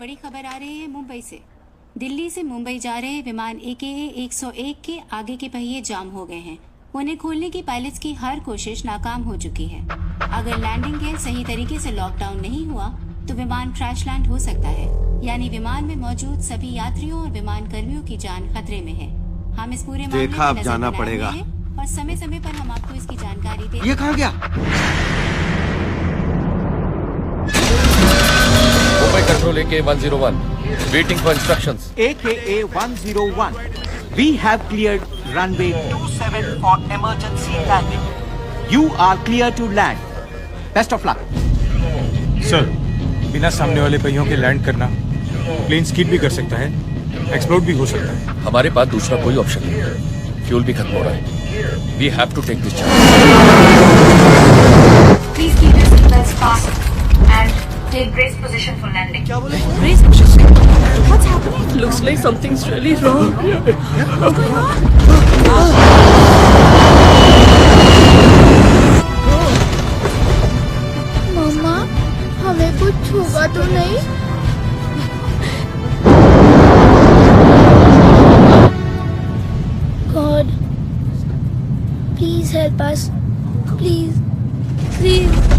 बड़ी खबर आ रही है मुंबई से। दिल्ली से मुंबई जा रहे विमान AKA 101 के आगे के पहिए जाम हो गए हैं। उन्हें खोलने की पायलट्स की हर कोशिश नाकाम हो चुकी है। अगर लैंडिंग गेयर सही तरीके से लॉकडाउन नहीं हुआ तो विमान क्रैश लैंड हो सकता है, यानी विमान में मौजूद सभी यात्रियों और विमान कर्मियों की जान खतरे में है। हम इस पूरे मामले देखा, पर अब जाना नजर बनाए पड़ेगा। हुए हैं और समय समय पर हम आपको इसकी जानकारी दें। ये कहाँ गया? Mumbai Control AKA 101. Waiting for instructions. AKA 101. We have cleared runway 27 for emergency landing. You are clear to land. Best of luck. Sir, बिना सामने वाले पहियों के लैंड करना प्लेन स्किड भी कर सकता है, एक्सप्लोड भी हो सकता है। हमारे पास दूसरा कोई ऑप्शन नहीं है। फ्यूल भी खत्म हो रहा है। We have to take this chance. Please keep your seatbelts fastened and take brace position for landing. Brace position? What's happening? Looks like something's really wrong. What's going on? मम्मा, हमें कुछ हुआ तो नहीं? God, please help us. Please, please.